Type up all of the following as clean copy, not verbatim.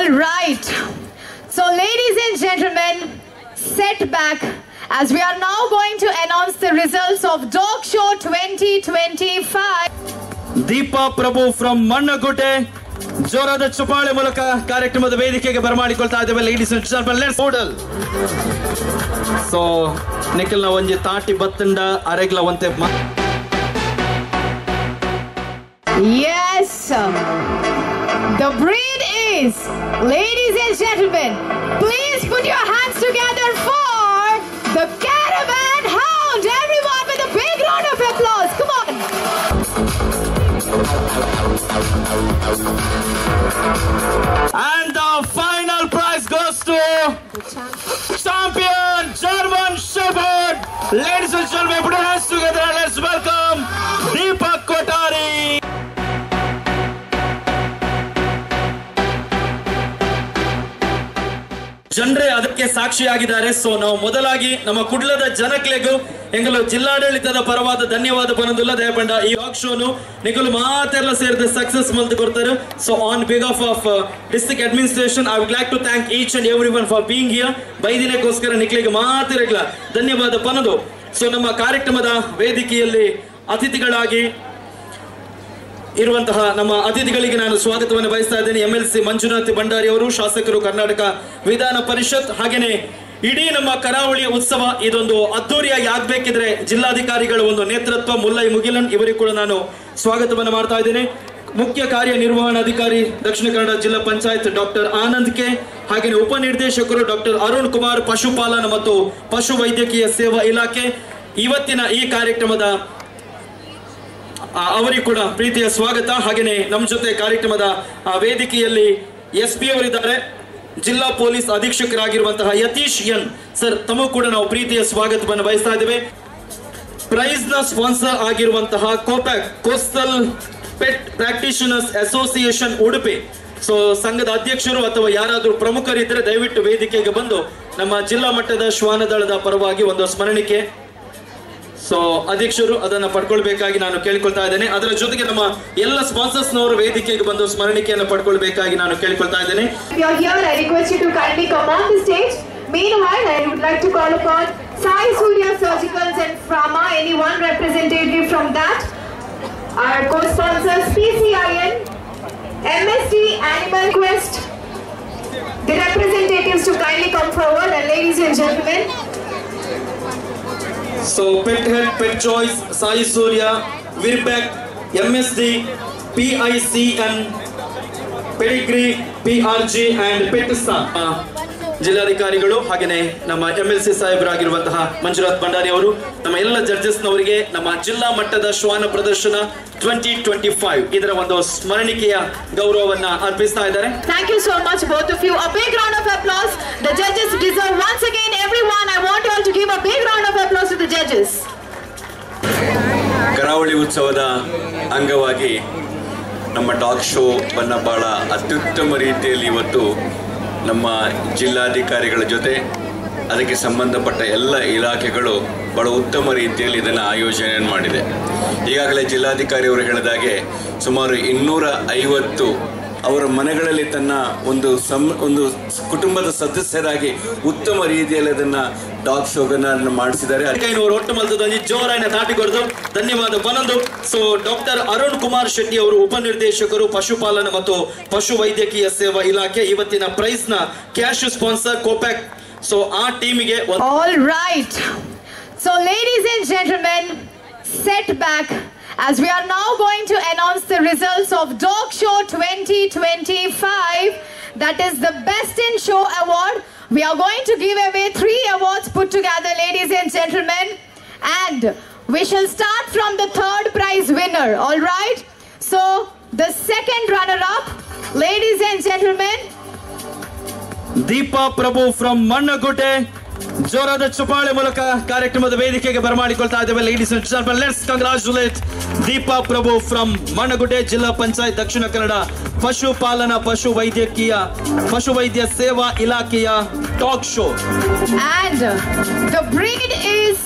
All right. So ladies and gentlemen, set back as we are now going to announce the results of Dog Show 2025. Deepa Prabhu from Mannagute. ಜೋರಾದ ಚಪ್ಪಾಳೆ ಮೂಲಕ ಕಾರ್ಯಕ್ರಮದ ವೇದಿಕೆಗೆ ಬರಮಾಡಿಕೊಳ್ತಾ ಇದ್ದೇವೆ. Ladies and gentlemen, let's ಓಡಲ್. So ನಿಖಿಲ್ನ ಒಂಜಿ ತಾಟಿ ಬತ್ತಂಡ ಅರೆಗ್ಲ ಒಂತೆ. Yes, the breed is, ladies and gentlemen, please put your hands together for the Caravan Hound. Everyone with a big round of applause. Come on. And the final prize goes to champion German Shepherd. Ladies and gentlemen, put your hands together. Let's welcome Deepak Kotari. ಜನರೇ ಅದಕ್ಕೆ ಸಾಕ್ಷಿಯಾಗಿದ್ದಾರೆ. So ನಾವು ಮೊದಲಾಗಿ ನಮ್ಮ ಕುಡ್ಲದ ಜನಕ್ಲೆಗೂ ಎಂಗಲು ಜಿಲ್ಲಾಡಳಿತದ ಪರವಾದ ಧನ್ಯವಾದ ಪನದುಲ್ಲ ದಯಪಂಡ ಈ ವಾಕ್ ಶೋನು ನಿಗಲು ಮಾತೆಲ್ಲ ಸೇರಿದ ಸಕ್ಸಸ್ ಮಲ್ತು ಕೊಡ್ತಾರೆ. So on behalf of district administration I would like to thank each and every one for being here. ಬೈದಿನಕ್ಕೋಸ್ಕರ ನಿಕ್ಲಿಗೆ ಮಾತಿರಗ್ಲ ಧನ್ಯವಾದ ಪನದು. ಸೊ ನಮ್ಮ ಕಾರ್ಯಕ್ರಮದ ವೇದಿಕೆಯಲ್ಲಿ ಅತಿಥಿಗಳಾಗಿ ಇರುವಂತಹ ನಮ್ಮ ಅತಿಥಿಗಳಿಗೆ ನಾನು ಸ್ವಾಗತವನ್ನು ಬಯಸ್ತಾ ಇದ್ದೇನೆ. MLC ಮಂಜುನಾಥ್ ಭಂಡಾರಿ ಅವರು, ಶಾಸಕರು, ಕರ್ನಾಟಕ ವಿಧಾನ ಪರಿಷತ್. ಹಾಗೇನೆ ಇಡೀ ನಮ್ಮ ಕರಾವಳಿ ಉತ್ಸವ ಇದೊಂದು ಅದ್ದೂರಿಯಾಗಿ ಆಗ್ಬೇಕಿದ್ರೆ ಜಿಲ್ಲಾಧಿಕಾರಿಗಳ ಒಂದು ನೇತೃತ್ವ, ಮುಲ್ಲೈ ಮುಗಿಲನ್ ಇವರಿಗೂ ಕೂಡ ನಾನು ಸ್ವಾಗತವನ್ನು ಮಾಡ್ತಾ ಇದ್ದೇನೆ. ಮುಖ್ಯ ಕಾರ್ಯನಿರ್ವಹಣಾಧಿಕಾರಿ ದಕ್ಷಿಣ ಕನ್ನಡ ಜಿಲ್ಲಾ ಪಂಚಾಯತ್ ಡಾಕ್ಟರ್ ಆನಂದ್ ಕೆ, ಹಾಗೇನೆ ಉಪನಿರ್ದೇಶಕರು ಡಾಕ್ಟರ್ ಅರುಣ್ ಕುಮಾರ್, ಪಶುಪಾಲನಾ ಮತ್ತು ಪಶು ವೈದ್ಯಕೀಯ ಸೇವಾ ಇಲಾಖೆ. ಇವತ್ತಿನ ಈ ಕಾರ್ಯಕ್ರಮದ ಅವರಿಗೂ ಕೂಡ ಪ್ರೀತಿಯ ಸ್ವಾಗತ. ಹಾಗೇನೆ ನಮ್ಮ ಜೊತೆ ಕಾರ್ಯಕ್ರಮದ ವೇದಿಕೆಯಲ್ಲಿ SP ಅವರಿದ್ದಾರೆ, ಜಿಲ್ಲಾ ಪೊಲೀಸ್ ಅಧೀಕ್ಷಕರಾಗಿರುವಂತಹ ಯತೀಶ್ ಎನ್ ಸರ್, ತಮಗೂ ಕೂಡ ನಾವು ಪ್ರೀತಿಯ ಸ್ವಾಗತವನ್ನು ಬಯಸ್ತಾ ಇದ್ದೇವೆ. ಪ್ರೈಸ್ ನ ಸ್ಪಾನ್ಸರ್ ಆಗಿರುವಂತಹ ಕೋಪ್ಯಾಕ್ coastal pet practitioners association Udupi. So ಸಂಘದ ಅಧ್ಯಕ್ಷರು ಅಥವಾ ಯಾರಾದರೂ ಪ್ರಮುಖರಿದ್ದರೆ ದಯವಿಟ್ಟು ವೇದಿಕೆಗೆ ಬಂದು ನಮ್ಮ ಜಿಲ್ಲಾ ಮಟ್ಟದ ಶ್ವಾನದಳದ ಪರವಾಗಿ ಒಂದು ಸ್ಮರಣಿಕೆ. ಸೊ ಅಧ್ಯಕ್ಷರು ಅದನ್ನ ಪಡ್ಕೊಳ್ಬೇಕಾಗಿ ನಾನು ಕೇಳಿಕೊಳ್ತಾ ಇದ್ದೇನೆ. ಅದರ ಜೊತೆಗೆ ನಮ್ಮ ಎಲ್ಲ ಸ್ಪಾನ್ಸರ್ಸ್ ನವರು ವೇದಿಕೆಗೆ ಬಂದು ಸ್ಮರಣಿಕೆಯನ್ನು ಪಡ್ಕೊಳ್ಬೇಕಾಗಿ ನಾನು ಕೇಳಿಕೊಳ್ತಾ ಇದ್ದೇನೆ. I request you to kindly come on the stage. Meanwhile, I would like to call upon Sai Surya Surgicals and Pharma, any one representative from that. Our co-sponsors PCIN, MSD, Animal Quest. The representatives to kindly come forward, and ladies and gentlemen. So Pet Health, Pet Choice, Sai Surya, Virbac, MSD, PICN, Pedigree, PRG and Petistan. ಜಿಲ್ಲಾಧಿಕಾರಿಗಳು ಹಾಗೇನೆ ನಮ್ಮ MLC ಸಾಹೇಬರಾಗಿರುವಂತಹ Manjunath Bhandari ಅವರು, ನಮ್ಮ ಎಲ್ಲ judges ನವರಿಗೆ ನಮ್ಮ ಜಿಲ್ಲಾ ಮಟ್ಟದ ಶ್ವಾನ ಪ್ರದರ್ಶನ 2025 ಇದರ ಒಂದು ಸ್ಮರಣಿಕೆಯ ಗೌರವವನ್ನ ಅರ್ಪಿಸ್ತಾ ಇದ್ದಾರೆ. Thank you so much both of you. A big round of applause. The judges deserve once again. Everyone, I want you all to give a big round of applause to the judges. ಕರಾವಳಿ ಉತ್ಸವದ ಅಂಗವಾಗಿ ನಮ್ಮ dog show ಬನ್ನ ಬಹಳ ಅತ್ಯುತ್ತಮ ರೀತಿಯಲ್ಲಿ ಇವತ್ತು ನಮ್ಮ ಜಿಲ್ಲಾಧಿಕಾರಿಗಳ ಜೊತೆ ಅದಕ್ಕೆ ಸಂಬಂಧಪಟ್ಟ ಎಲ್ಲ ಇಲಾಖೆಗಳು ಬಹಳ ಉತ್ತಮ ರೀತಿಯಲ್ಲಿ ಇದನ್ನು ಆಯೋಜನೆ ಮಾಡಿದೆ. ಈಗಾಗಲೇ ಜಿಲ್ಲಾಧಿಕಾರಿಯವರು ಹೇಳಿದಾಗೆ ಸುಮಾರು 250 ಅವರ ಮನೆಗಳಲ್ಲಿ ತನ್ನ ಒಂದು ಕುಟುಂಬದ ಸದಸ್ಯರಾಗಿ ಉತ್ತಮ ರೀತಿಯಲ್ಲಿ ಅದನ್ನು ಡಾಗ್ ಶೋಗಳನ್ನು ಮಾಡಿಸಿದ್ದಾರೆ. ಒಟ್ಟು ಮಲ್ತದಲ್ಲಿ ಜೋರಾಯಿನ ತಾಟಿಕೊಡ್ದು ಧನ್ಯವಾದ ಬನಂದು. ಸೊ ಡಾಕ್ಟರ್ ಅರುಣ್ ಕುಮಾರ್ ಶೆಟ್ಟಿ ಅವರು, ಉಪನಿರ್ದೇಶಕರು, ಪಶುಪಾಲನಾ ಮತ್ತು ಪಶು ವೈದ್ಯಕೀಯ ಸೇವಾ ಇಲಾಖೆ. ಇವತ್ತಿನ ಪ್ರೈಸ್ ನ ಕ್ಯಾಶ್ ಸ್ಪಾನ್ಸರ್ ಕೋಪ್ಯಾಕ್. ಸೊ ಆ ಟೀಮಿಗೆ all right. So ladies and gentlemen, set back as we are now going to announce the results of Dog Show 2025. That is the Best in Show Award. We are going to give away 3 awards put together, ladies and gentlemen. And we shall start from the third prize winner, all right? So, the second runner-up, ladies and gentlemen. Deepa Prabhu from Mannagute. ಜೋರಾದ ಚಪ್ಪಾಳೆ ಮೂಲಕ ಕಾರ್ಯಕ್ರಮದ ವೇದಿಕೆಗೆ ಬರಮಾಡಿಕೊಳ್ತಾ ಇದ್ದೇವೆ. Ladies and gentlemen, let's congratulate Deepa Prabhu from Mannagudda, ಜಿಲ್ಲಾ ಪಂಚಾಯತ್, ದಕ್ಷಿಣ ಕನ್ನಡ ಪಶುಪಾಲನಾ ಪಶು ವೈದ್ಯ ಸೇವಾ ಇಲಾಖೆಯ talk show. And the breed is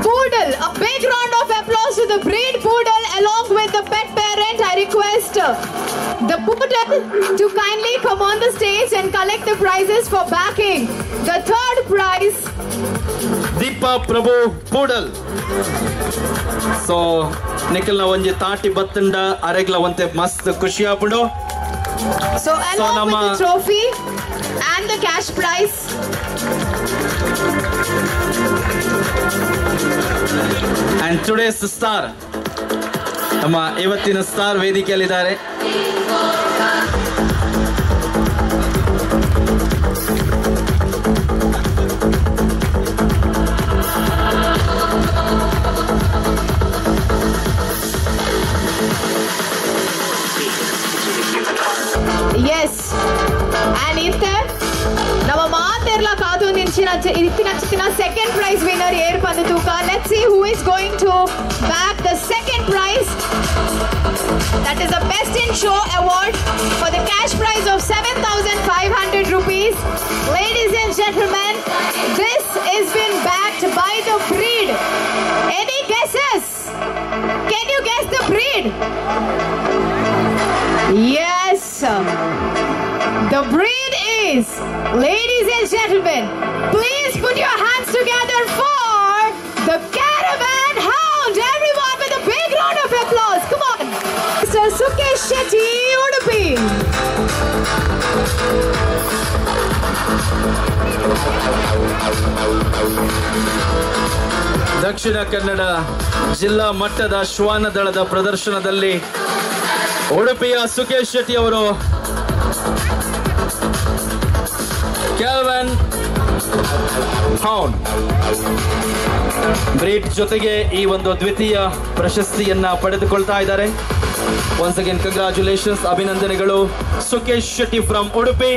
Poodle. A big round of applause to the breed Poodle along with the pet parent. I request the Poodle to kindly come on the stage and collect the prizes for backing the third prize. Deepa Prabhu ಪೂಡಲ್. So ನಿಖಿಲ್ನ ಒಂಜಿ ತಾಟಿ ಬತ್ತಂಡ ಅರೆಗ್ಲ ಒಂತೆ ಮಸ್ತ್ ಖುಷಿ ಆಪುಂಡು. So along with the trophy and the cash prize. And today's star, ನಮ್ಮ ಇವತ್ತಿನ ಸ್ಟಾರ್ ವೇದಿಕೆಯಲ್ಲಿದ್ದಾರೆ. Yes, and ನಮ್ಮ ಮಾತೆರ್ಲ ಕಾದು ನಿಂಚಿನ second prize winner ಏರ್ಪಂದು ತೂಕ. Let's see who is going to back the second prize. That is the Best in Show award for the cash prize of 7,500 rupees. Ladies and gentlemen, this is been backed by the breed. Any guesses? Can you guess the breed? Yes, the breed is, ladies and gentlemen, please put your hands together for the Caravan Hound. Everyone with a big round of applause. Come on. Mr. Sukesh Shetty, Udupi. Dakshina Kannada ಜಿಲ್ಲಾ ಮಟ್ಟದ ಶ್ವಾನ ದಳದ ಪ್ರದರ್ಶನದಲ್ಲಿ ಉಡುಪಿಯ ಸುಕೇಶ್ ಶೆಟ್ಟಿ ಅವರು caravan hound bread ಜೊತೆಗೆ ಈ ಒಂದು ದ್ವಿತೀಯ ಪ್ರಶಸ್ತಿಯನ್ನ ಪಡೆದುಕೊಳ್ತಾ ಇದ್ದಾರೆ. ಒನ್ಸ್ ಅಗೇನ್ ಕಂಗ್ರಾಚುಲೇಷನ್ಸ್, ಅಭಿನಂದನೆಗಳು Sukesh Shetty from Udupi.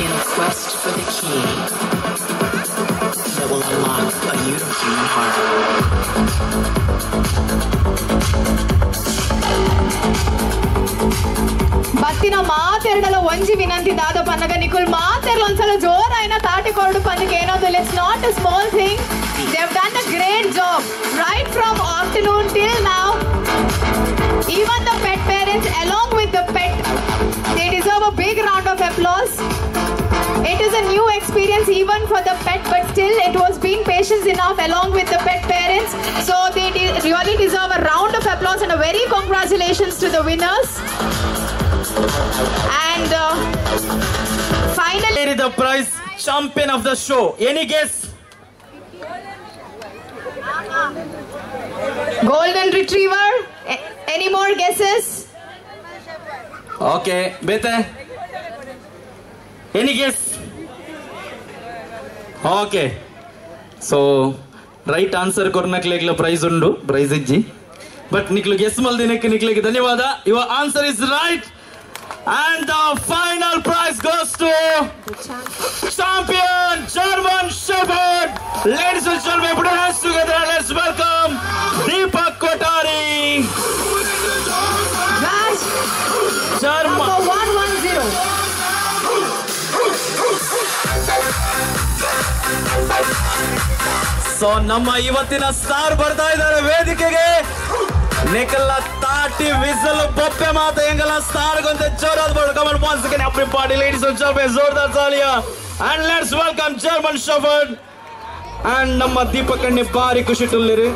In a quest for the key that will unlock a new human heart. ಬತ್ತಿನ ಮಾತೆರಡಲ ಒಂಜಿ ವಿನಂತಿ ದಾದ ಪನ್ನಗ ನಿಕುಲ್ ಮಾತೆರ್ಲ ಒಂದ್ಸಲ ಜೋರ ಐನ ತಾಟಿ ಕೊರಡು ಪನ್ನಕ್ಕೆ ಏನೋದು. It's not a small thing. They have done a great job right from afternoon till now. Even the pet parents along with the pet, they deserve a big round of applause. It is a new experience even for the pet, but still it was being patient enough along with the pet parents. So they really deserve a round of applause and a very congratulations to the winners. And finally, the prize champion of the show. Any guess? Golden Retriever. Any more guesses? Okay, Bete. Any guess? Okay. So, right answer kornaklegla prize undu, prize ijji. But niklu guess maldinಕ್ಕೆ niklige ಧನ್ಯವಾದ. Your answer is right. And the final prize goes to champion German Shepherd. Ladies and gentlemen, put your hands together. Let's welcome Deepak Kotari. Match German. number 110. So ನಮ್ಮ ಇವತ್ತಿನ star ಬರ್ತಾ ಇದ್ದಾರೆ ವೇದಿಕೆಗೆ. Nikhil ತಾಟಿ whistle ಬೊಪ್ಪೆ ಮಾತು ಹೆಂಗಲ್ಲ star ಗೊಂತೆ ಜೋರಾದ ಬೋರ್ಡ್ ಕಮಲ್ ಪಾನ್ಸ್ಗೆ ಎವ್ರಿಬಡಿ ಲೇಡೀಸ್ ಅಂಡ್ ಜೆಂಟಲ್ಮೆನ್ ಜೋರ್ದಾರ್ ತಾಲಿಯ. And let's welcome German shepherd and ನಮ್ಮ ದೀಪಕ್ ಅಣ್ಣಿ ಭಾರಿ ಖುಷಿ ಟುಲ್ಲಿರಿ.